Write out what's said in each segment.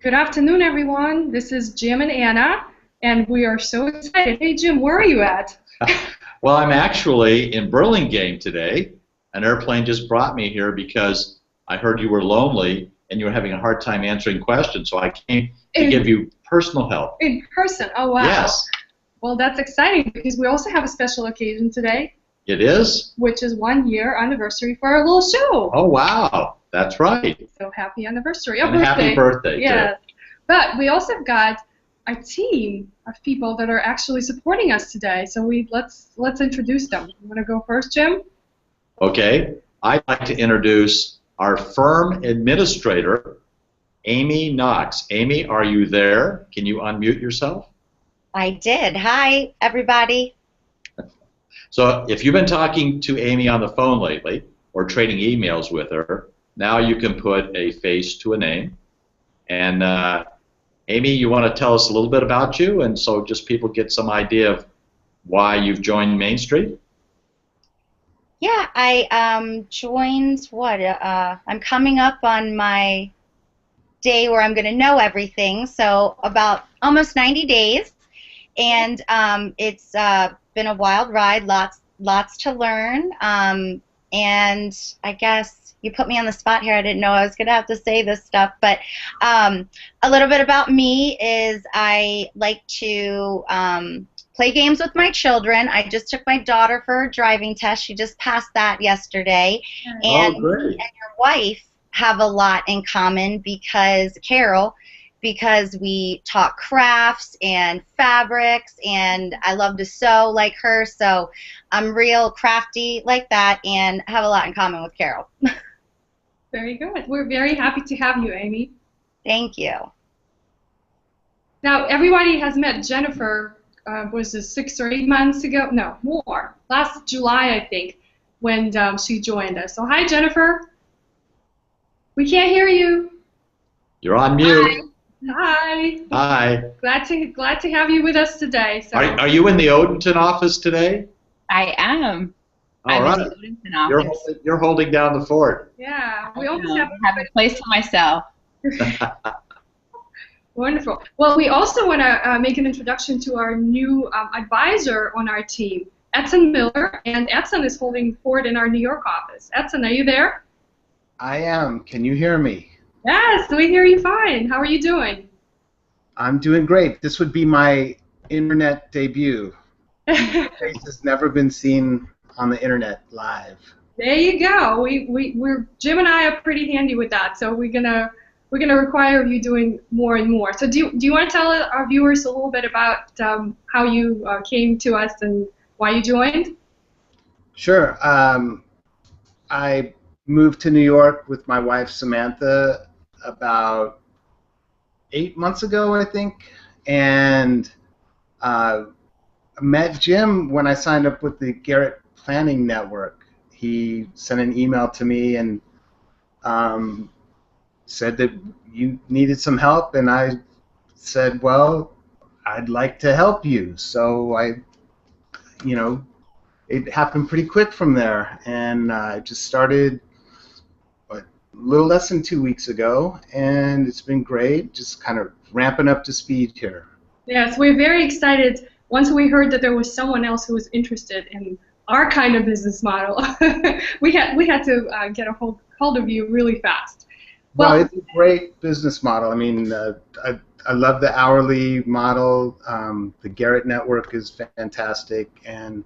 Good afternoon, everyone. This is Jim and Anna, and we are so excited. Hey, Jim, where are you at? Well, I'm actually in Burlingame today. An airplane just brought me here because I heard you were lonely and you were having a hard time answering questions, so I came to give you personal help. In person? Oh, wow. Yes. Well, that's exciting because we also have a special occasion today. It is? Which is 1 year anniversary for our little show. Oh, wow. That's right. So happy anniversary. And happy birthday, yeah. too. But we also got a team of people that are actually supporting us today. So let's introduce them. You want to go first, Jim? Okay. I'd like to introduce our firm administrator, Amy Knox. Amy, are you there? Can you unmute yourself? I did. Hi, everybody. So if you've been talking to Amy on the phone lately or trading emails with her, now you can put a face to a name. And Amy, you want to tell us a little bit about you, and so just people get some idea of why you've joined MainStreet? Yeah, I joined, I'm coming up on my day where I'm going to know everything, so about almost 90 days. And it's been a wild ride, lots to learn, and I guess you put me on the spot here. I didn't know I was going to have to say this stuff, but a little bit about me is I like to play games with my children. I just took my daughter for her driving test. She just passed that yesterday. And great. me and your wife have a lot in common Carol, because we talk crafts and fabrics, and I love to sew like her, so I'm real crafty like that and have a lot in common with Carol. Very good. We're very happy to have you, Amy. Thank you. Now, everybody has met Jennifer, was it 6 or 8 months ago? No, more. Last July, I think, when she joined us. So, hi, Jennifer. We can't hear you. You're on mute. Hi. Hi. Glad to have you with us today. So. Are you in the Odenton office today? I am. All I'm right. in the Odenton office. You're holding down the fort. Yeah, we I almost have a place to myself. Wonderful. Well, we also want to make an introduction to our new advisor on our team, Edson Miller, and Edson is holding fort in our New York office. Edson, are you there? I am. Can you hear me? Yes, we hear you fine. How are you doing? I'm doing great. This would be my internet debut. My face has never been seen on the internet live. There you go. We're Jim and I are pretty handy with that, so we're gonna require you doing more and more. So do you want to tell our viewers a little bit about how you came to us and why you joined? Sure. I moved to New York with my wife Samantha about 8 months ago, I think, and met Jim when I signed up with the Garrett Planning Network. He sent an email to me and said that you needed some help, and I said, well, I'd like to help you. So it happened pretty quick from there, and I just started a little less than 2 weeks ago, and it's been great, just kind of ramping up to speed here. Yes, we're very excited. Once we heard that there was someone else who was interested in our kind of business model, we had to get a hold of you really fast. Well, it's a great business model. I mean, I love the hourly model. The Garrett Network is fantastic, and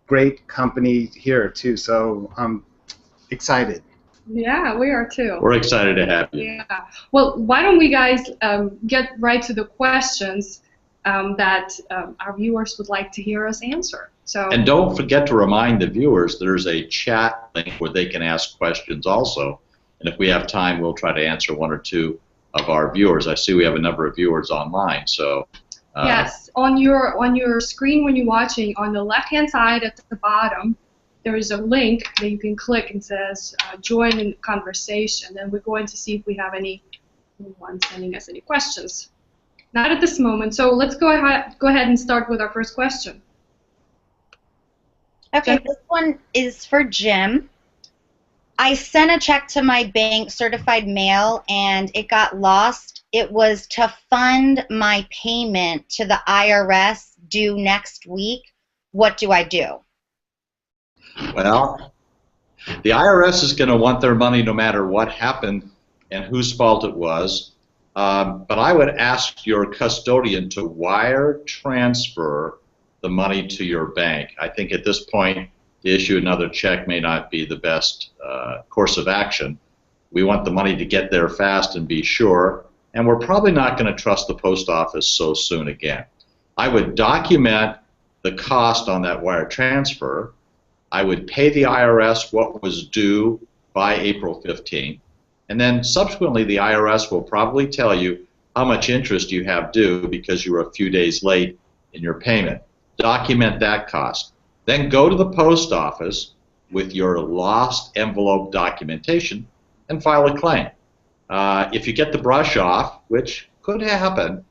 great company here too. So I'm excited. Yeah, we are too. We're excited to have you. Yeah. Well, why don't we guys get right to the questions that our viewers would like to hear us answer. So. And don't forget to remind the viewers there's a chat link where they can ask questions also. And if we have time, we'll try to answer one or two of our viewers. I see we have a number of viewers online, so. Yes, on your screen when you're watching, on the left-hand side at the bottom, there is a link that you can click and says join in conversation. And we're going to see if we have anyone sending us any questions. Not at this moment, so let's go ahead and start with our first question. Okay, this one is for Jim. I sent a check to my bank, certified mail, and it got lost it was to fund my payment to the IRS due next week. What do I do? Well, the IRS is going to want their money no matter what happened and whose fault it was. But I would ask your custodian to wire transfer the money to your bank. I think at this point, to issue another check may not be the best course of action. We want the money to get there fast and be sure, and we're probably not going to trust the post office so soon again. I would document the cost on that wire transfer. I would pay the IRS what was due by April 15th, and then subsequently the IRS will probably tell you how much interest you have due because you were a few days late in your payment. Document that cost. Then go to the post office with your lost envelope documentation and file a claim. If you get the brush off, which could happen,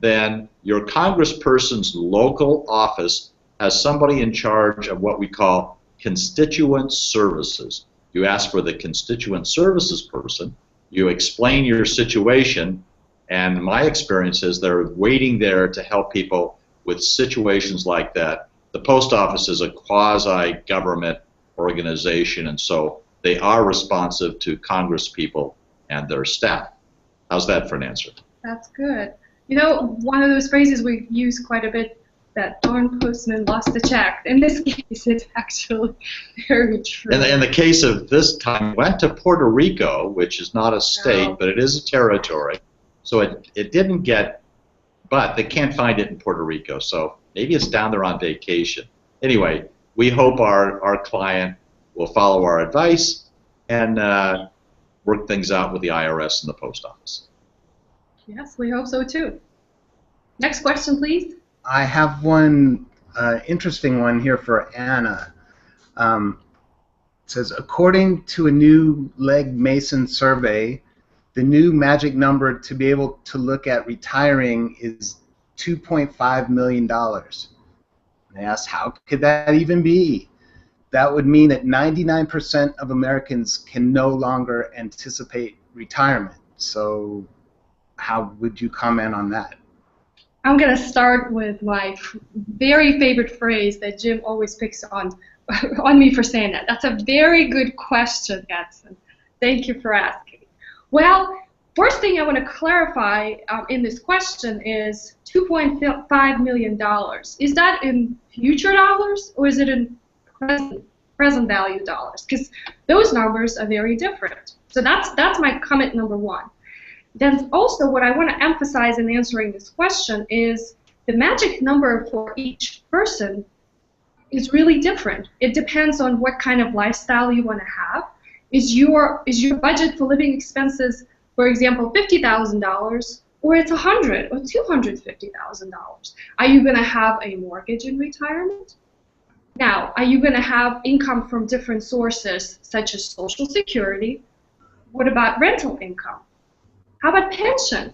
then your congressperson's local office has somebody in charge of what we call constituent services. You ask for the constituent services person, you explain your situation, and my experience is they're waiting there to help people with situations like that. The post office is a quasi-government organization, and so they are responsive to Congress people and their staff. How's that for an answer? That's good. You know, one of those phrases we use quite a bit, that darn postman lost the check. In this case, it's actually very true. In the case of this time, went to Puerto Rico, which is not a state, No. but it is a territory. So it didn't get, but they can't find it in Puerto Rico. So maybe it's down there on vacation. Anyway, we hope our client will follow our advice and work things out with the IRS and the post office. Yes, we hope so too. Next question, please. I have one interesting one here for Anna. It says, according to a new Legg Mason survey, the new magic number to be able to look at retiring is $2.5 million. And I asked, how could that even be? That would mean that 99% of Americans can no longer anticipate retirement. So how would you comment on that? I'm going to start with my very favorite phrase that Jim always picks on me for saying that. That's a very good question, Edson. Thank you for asking. Well, first thing I want to clarify in this question is $2.5 million. Is that in future dollars or is it in present value dollars? Because those numbers are very different. So that's my comment number one. Then also what I want to emphasize in answering this question is the magic number for each person is really different. It depends on what kind of lifestyle you want to have. Is your budget for living expenses, for example, $50,000, or it's $100,000 or $250,000? Are you going to have a mortgage in retirement? Now, are you going to have income from different sources, such as Social Security? What about rental income? How about pension?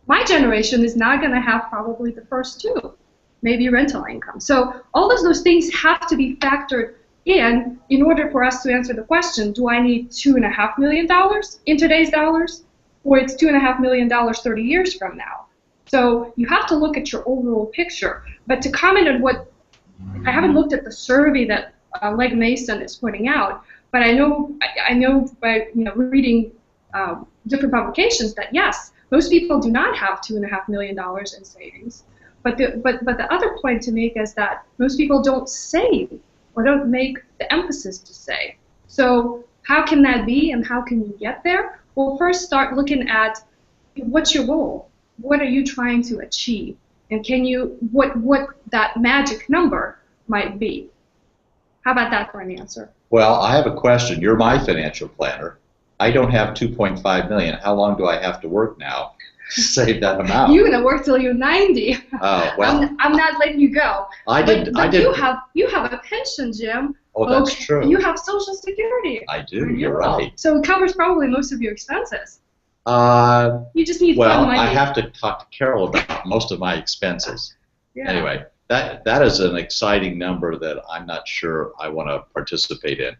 My generation is not going to have probably the first two, maybe rental income. So all of those things have to be factored in order for us to answer the question, do I need $2.5 million in today's dollars, or it's $2.5 million 30 years from now? So you have to look at your overall picture. But to comment on what, I haven't looked at the survey that Legg Mason is putting out, but I know by reading different publications that yes, most people do not have $2.5 million in savings. But the other point to make is that most people don't save or don't make the emphasis to save. So how can that be and how can you get there? Well, first start looking at what's your goal? What are you trying to achieve? And can you what that magic number might be? How about that for an answer? Well, I have a question. You're my financial planner. I don't have $2.5 million. How long do I have to work now to save that amount? You're gonna work till you're 90. Oh well. I'm not letting you go. I did. You have a pension, Jim. Oh, that's true. You have Social Security. I do. You're right. So it covers probably most of your expenses. You just need well, fun money. I have to talk to Carol about most of my expenses. Yeah. Anyway, that is an exciting number that I'm not sure I want to participate in.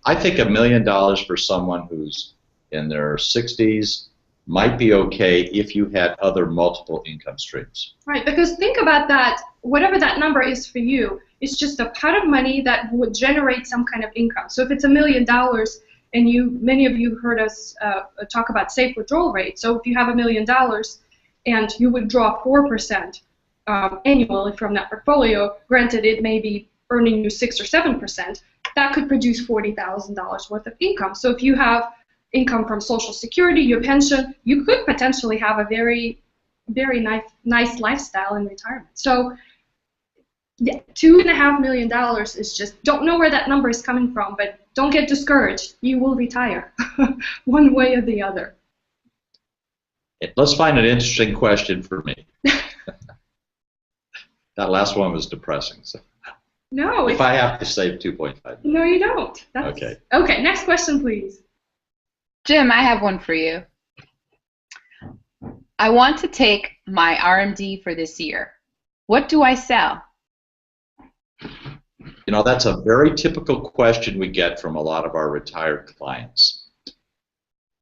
I think $1 million for someone who's in their 60s might be okay if you had other multiple income streams. Right, because think about that, whatever that number is for you, it's just a pot of money that would generate some kind of income. So if it's $1 million, and many of you heard us talk about safe withdrawal rate. So if you have $1 million and you withdraw 4% annually from that portfolio, granted it may be earning you 6 or 7%, that could produce $40,000 worth of income. So if you have income from Social Security, your pension, you could potentially have a very, very nice lifestyle in retirement. So yeah, $2.5 million is just, don't know where that number is coming from, but don't get discouraged. You will retire one way or the other. Let's find an interesting question for me. That last one was depressing. So. No. If I have to save 2.5. No, you don't. Okay. Okay, next question, please. Jim, I have one for you. I want to take my RMD for this year. What do I sell? You know, that's a very typical question we get from a lot of our retired clients.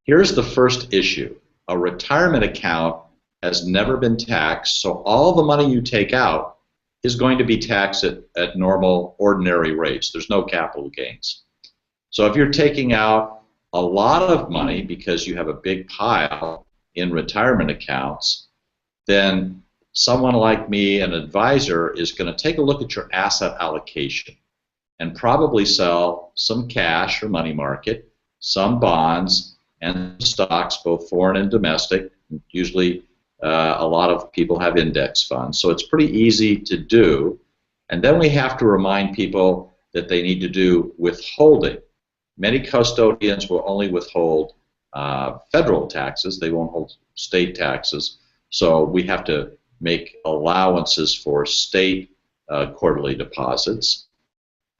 Here's the first issue. A retirement account has never been taxed, so all the money you take out is going to be taxed at normal, ordinary rates. There's no capital gains. So if you're taking out a lot of money because you have a big pile in retirement accounts, then someone like me, an advisor, is going to take a look at your asset allocation and probably sell some cash or money market, some bonds, and stocks, both foreign and domestic. Usually a lot of people have index funds, so it's pretty easy to do. And then we have to remind people that they need to do withholding. Many custodians will only withhold federal taxes. They won't hold state taxes. So we have to make allowances for state quarterly deposits.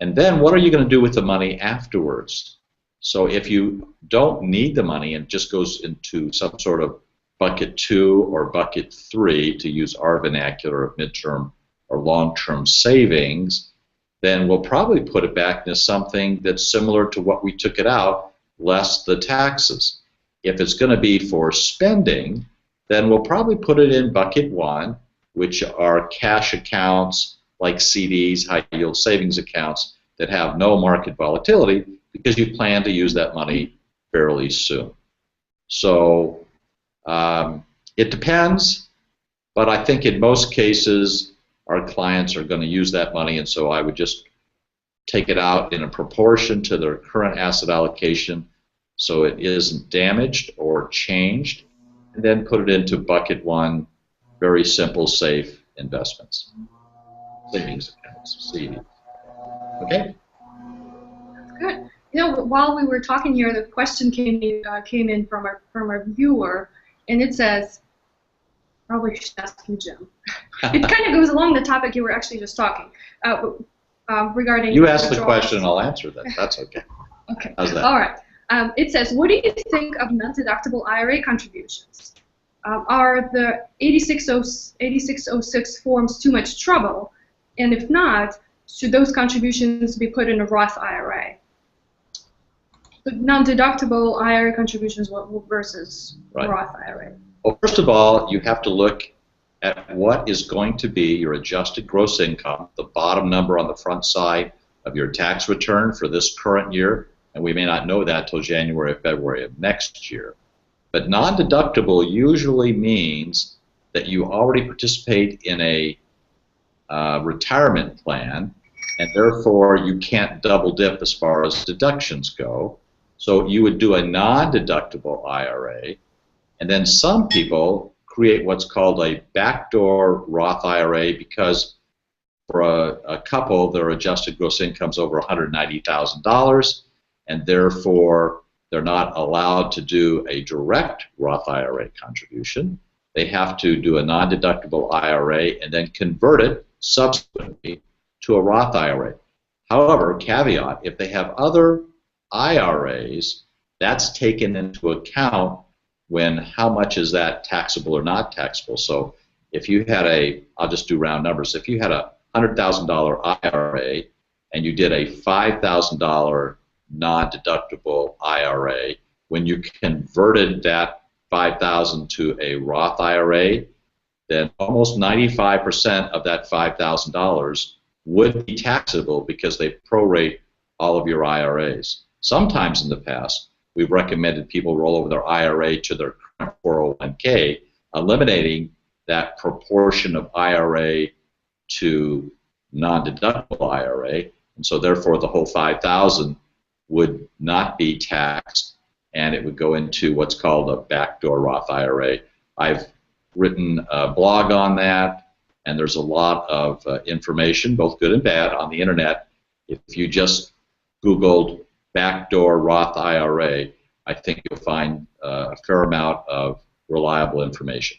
And then what are you going to do with the money afterwards? So if you don't need the money and it just goes into some sort of bucket 2 or bucket 3, to use our vernacular of midterm or long-term savings, then we'll probably put it back into something that's similar to what we took it out, less the taxes. If it's going to be for spending, then we'll probably put it in bucket 1, which are cash accounts like CDs, high-yield savings accounts that have no market volatility because you plan to use that money fairly soon. So it depends, but I think in most cases our clients are going to use that money, and so I would just take it out in a proportion to their current asset allocation so it isn't damaged or changed, and then put it into bucket 1, very simple, safe investments. Savings accounts, CDs. Okay? That's good. You know, while we were talking here, the question came in from a viewer, and it says, probably should ask you, Jim. It kind of goes along the topic you were actually just talking regarding. You ask the question, and I'll answer that. That's okay. Okay. How's that? All right. It says, what do you think of non-deductible IRA contributions? Are the 8606 forms too much trouble? And if not, should those contributions be put in a Roth IRA? The non-deductible IRA contributions versus Roth IRA. Well, first of all, you have to look at what is going to be your adjusted gross income, the bottom number on the front side of your tax return for this current year, and we may not know that till January or February of next year. But non-deductible usually means that you already participate in a retirement plan, and therefore you can't double dip as far as deductions go. So you would do a non-deductible IRA, and then some people create what's called a backdoor Roth IRA because for a couple their adjusted gross income is over $190,000, and therefore they're not allowed to do a direct Roth IRA contribution. They have to do a non-deductible IRA and then convert it subsequently to a Roth IRA. However, caveat, if they have other IRAs, that's taken into account when how much is that taxable or not taxable. So if you had I'll just do round numbers, if you had a $100,000 IRA and you did a $5,000 non-deductible IRA, when you converted that $5,000 to a Roth IRA, then almost 95% of that $5,000 would be taxable because they prorate all of your IRAs. Sometimes in the past, we've recommended people roll over their IRA to their current 401k, eliminating that proportion of IRA to non-deductible IRA, and so therefore the whole $5,000 would not be taxed, and it would go into what's called a backdoor Roth IRA. I've written a blog on that, and there's a lot of information, both good and bad, on the internet. If you just Googled backdoor Roth IRA, I think you'll find a fair amount of reliable information.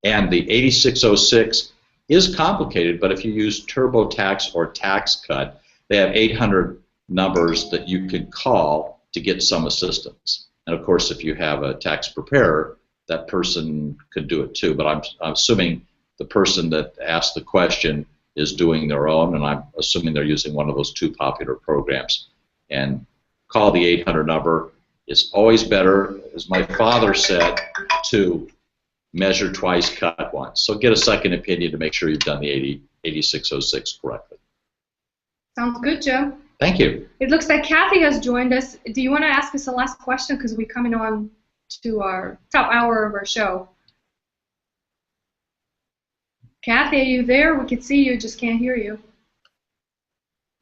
And the 8606 is complicated, but if you use TurboTax or Tax Cut, they have 800 numbers that you can call to get some assistance. And of course, if you have a tax preparer, that person could do it too. But I'm assuming the person that asked the question is doing their own, and I'm assuming they're using one of those two popular programs. And call the 800 number. It's always better, as my father said, to measure twice, cut once. So get a second opinion to make sure you've done the 8606 correctly. Sounds good, Joe. Thank you. It looks like Kathy has joined us. Do you want to ask us the last question, because we're coming on to our top hour of our show? Kathy, are you there? We can see you, just can't hear you.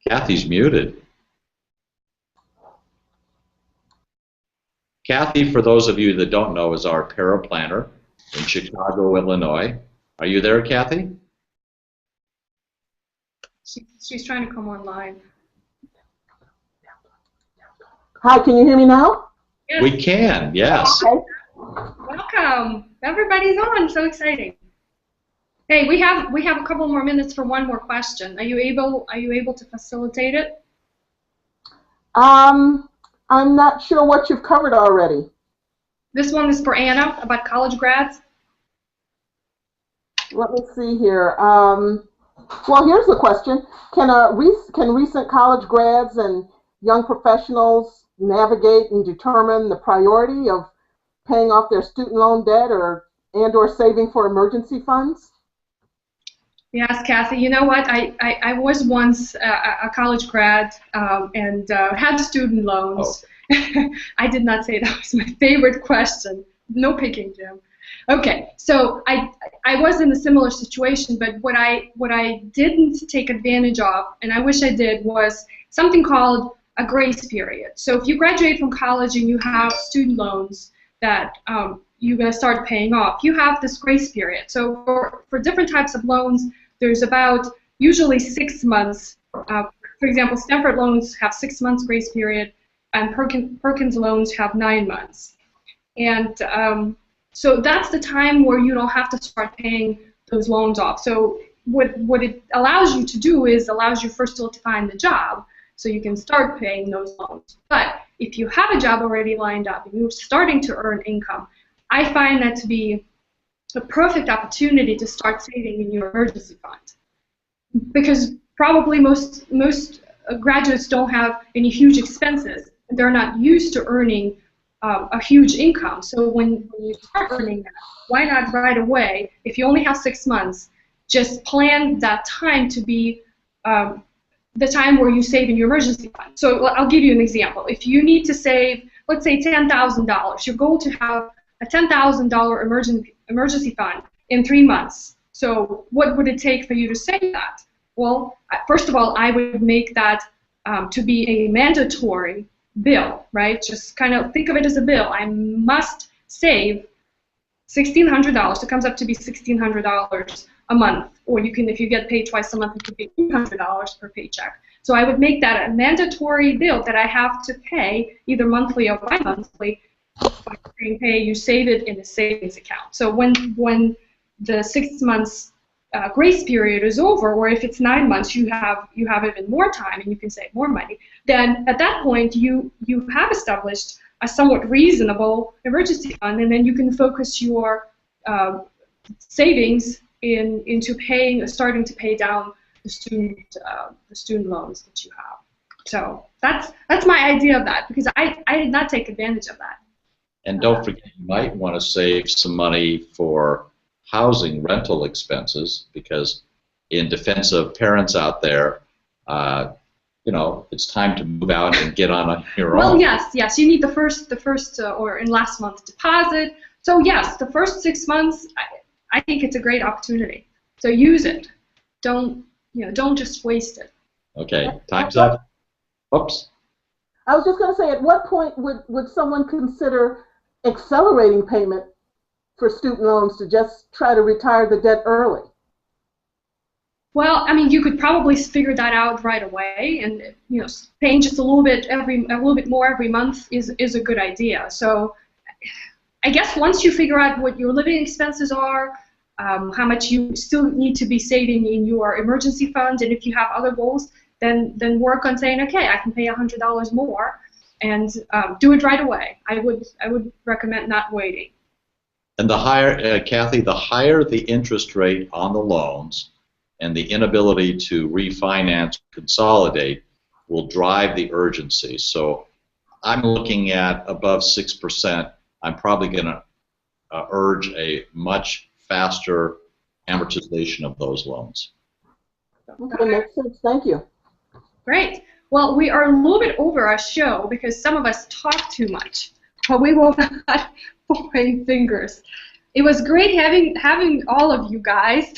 Kathy's muted. Kathy, for those of you that don't know, is our paraplanner in Chicago, Illinois. Are you there, Kathy? She's trying to come online. Hi, can you hear me now? Yes. We can, yes. Okay. Welcome. Everybody's on. So exciting. Hey, we have a couple more minutes for one more question. Are you able to facilitate it? I'm not sure what you've covered already. This one is for Anna about college grads. Let me see here. Well, here's the question: Can recent college grads and young professionals navigate and determine the priority of paying off their student loan debt or saving for emergency funds? Yes, Kathy. You know what? I was once a college grad and had student loans. Oh. I did not say that was my favorite question. No picking, Jim. Okay, so I was in a similar situation, but what I didn't take advantage of, and I wish I did, was something called a grace period. So if you graduate from college and you have student loans that you're going to start paying off, you have this grace period. So for different types of loans, there's about usually 6 months. For example, Stanford loans have 6 months grace period, and Perkins loans have 9 months. And so that's the time where you don't have to start paying those loans off. So what it allows you to do is allows you first of all to find the job, so you can start paying those loans. But if you have a job already lined up and you're starting to earn income, I find that to be a perfect opportunity to start saving in your emergency fund, because probably most graduates don't have any huge expenses. They're not used to earning a huge income. So when you start earning that, why not right away? If you only have 6 months, just plan that time to be the time where you save in your emergency fund. So I'll give you an example. If you need to save, let's say $10,000, your goal to have a $10,000 emergency fund in 3 months. So what would it take for you to save that? Well, first of all, I would make that to be a mandatory bill, right? Just kind of think of it as a bill. I must save $1,600. It comes up to be $1,600 a month, or you can, if you get paid twice a month, it could be $200 per paycheck. So I would make that a mandatory bill that I have to pay either monthly or bi-monthly. By pay, you save it in a savings account. So when the 6 months grace period is over, or if it's 9 months, you have even more time and you can save more money. Then at that point, you have established a somewhat reasonable emergency fund, and then you can focus your savings into starting to pay down the student loans that you have. So that's my idea of that, because I did not take advantage of that. And don't forget, you might want to save some money for housing rental expenses, because in defense of parents out there, you know, it's time to move out and get on your Well, own. yes, you need the first or in last month deposit. So yes, the first 6 months, I think it's a great opportunity. So use it. Don't just waste it. Okay, time's up. Oops. I was just going to say, at what point would someone consider accelerating payment for student loans to just try to retire the debt early? Well, I mean, you could probably figure that out right away, and paying just a little bit more every month is a good idea. So, I guess once you figure out what your living expenses are, how much you still need to be saving in your emergency fund, and if you have other goals, then work on saying, okay, I can pay $100 more, and do it right away. I would recommend not waiting. And the higher, Kathy, the higher the interest rate on the loans, and the inability to refinance, consolidate, will drive the urgency. So I'm looking at above 6%. I'm probably going to urge a much faster amortization of those loans. Okay, makes sense. Thank you. Great. Well, we are a little bit over our show because some of us talk too much, but we will not point fingers. It was great having all of you guys,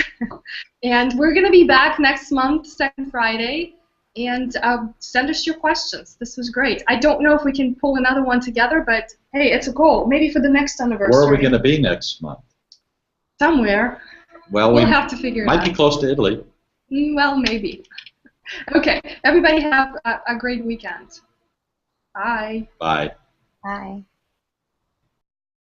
and we're going to be back next month, second Friday, and send us your questions. This was great. I don't know if we can pull another one together, but hey, it's a goal. Maybe for the next anniversary. Where are we going to be next month? Somewhere. Well, we'll have to figure it out. Might be close to Italy. Well, maybe. Okay. Everybody have a great weekend. Bye. Bye. Bye.